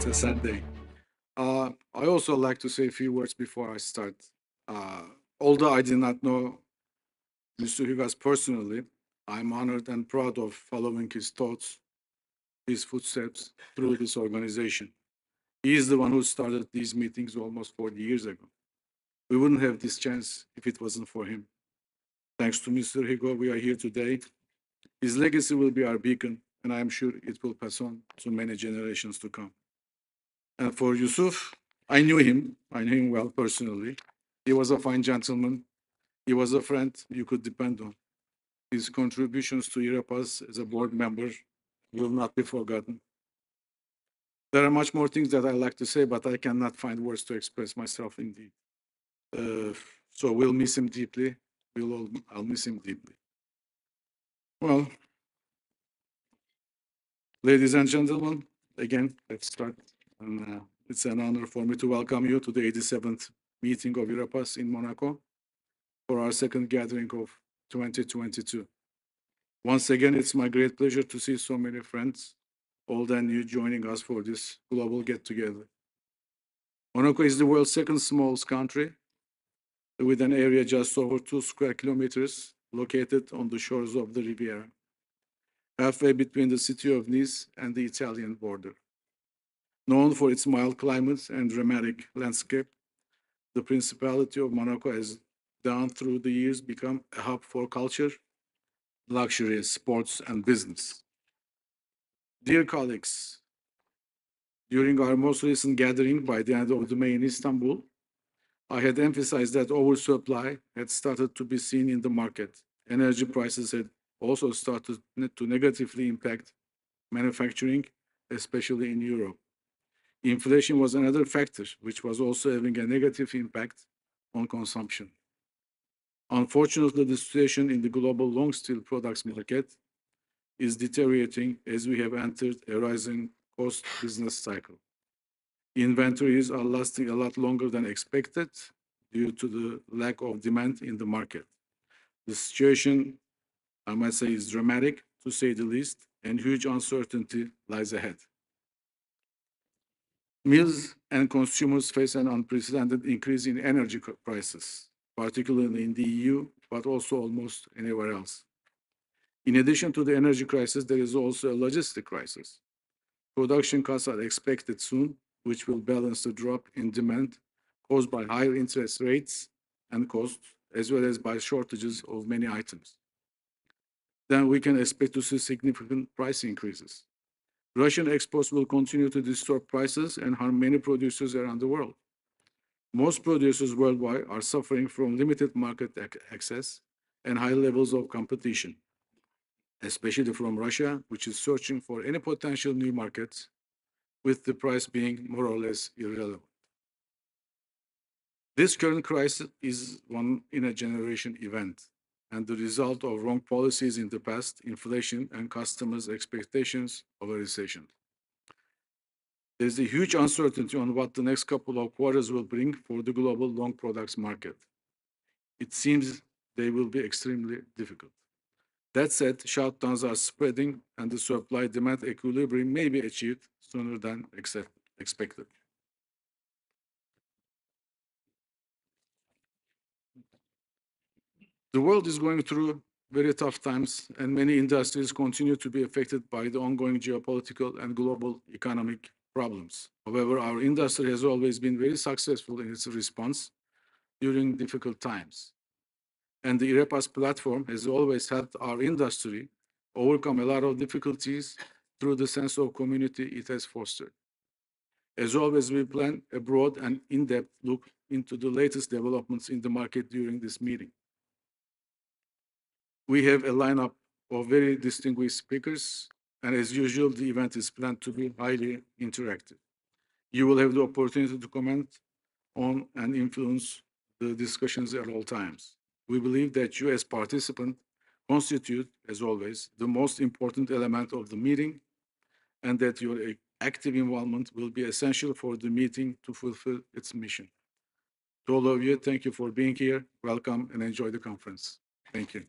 a sad day. I also like to say a few words before I start. Although I did not know Mr. Hugas personally, I'm honored and proud of following his thoughts, his footsteps through this organization. He is the one who started these meetings almost 40 years ago. We wouldn't have this chance if it wasn't for him. Thanks to Mr. Hugo, we are here today. His legacy will be our beacon, and I am sure it will pass on to many generations to come. And for Yusuf, I knew him. I knew him well personally. He was a fine gentleman. He was a friend you could depend on. His contributions to IREPAS as a board member will not be forgotten. There are much more things that I like to say, but I cannot find words to express myself indeed. So we'll miss him deeply. I'll miss him deeply. Well, ladies and gentlemen, again, let's start. And it's an honor for me to welcome you to the 87th meeting of IREPAS in Monaco for our second gathering of 2022. Once again, it's my great pleasure to see so many friends, old and new, joining us for this global get-together. Monaco is the world's second smallest country, with an area just over 2 square kilometers, located on the shores of the Riviera, halfway between the city of Nice and the Italian border. Known for its mild climate and dramatic landscape, the Principality of Monaco has, down through the years, become a hub for culture, luxury, sports, and business. Dear colleagues, during our most recent gathering by the end of May in Istanbul, I had emphasized that oversupply had started to be seen in the market. Energy prices had also started to negatively impact manufacturing, especially in Europe. Inflation was another factor, which was also having a negative impact on consumption. Unfortunately, the situation in the global long steel products market is deteriorating as we have entered a rising cost business cycle. Inventories are lasting a lot longer than expected due to the lack of demand in the market. The situation, I might say, is dramatic, to say the least, and huge uncertainty lies ahead. Mills and consumers face an unprecedented increase in energy prices, particularly in the EU, but also almost anywhere else. In addition to the energy crisis, there is also a logistic crisis. Production costs are expected soon, which will balance the drop in demand caused by higher interest rates and costs, as well as by shortages of many items. Then we can expect to see significant price increases. Russian exports will continue to distort prices and harm many producers around the world. Most producers worldwide are suffering from limited market access and high levels of competition, especially from Russia, which is searching for any potential new markets, with the price being more or less irrelevant. This current crisis is one in a generation event and the result of wrong policies in the past, inflation, and customers' expectations of a recession. There's a huge uncertainty on what the next couple of quarters will bring for the global long products market. It seems they will be extremely difficult. That said, shutdowns are spreading and the supply-demand equilibrium may be achieved sooner than expected. The world is going through very tough times, and many industries continue to be affected by the ongoing geopolitical and global economic problems. However, our industry has always been very successful in its response during difficult times. And the IREPAS platform has always helped our industry overcome a lot of difficulties through the sense of community it has fostered. As always, we plan a broad and in-depth look into the latest developments in the market during this meeting. We have a lineup of very distinguished speakers, and as usual, the event is planned to be highly interactive. You will have the opportunity to comment on and influence the discussions at all times. We believe that you as participants constitute, as always, the most important element of the meeting, and that your active involvement will be essential for the meeting to fulfill its mission. To all of you, thank you for being here. Welcome and enjoy the conference. Thank you.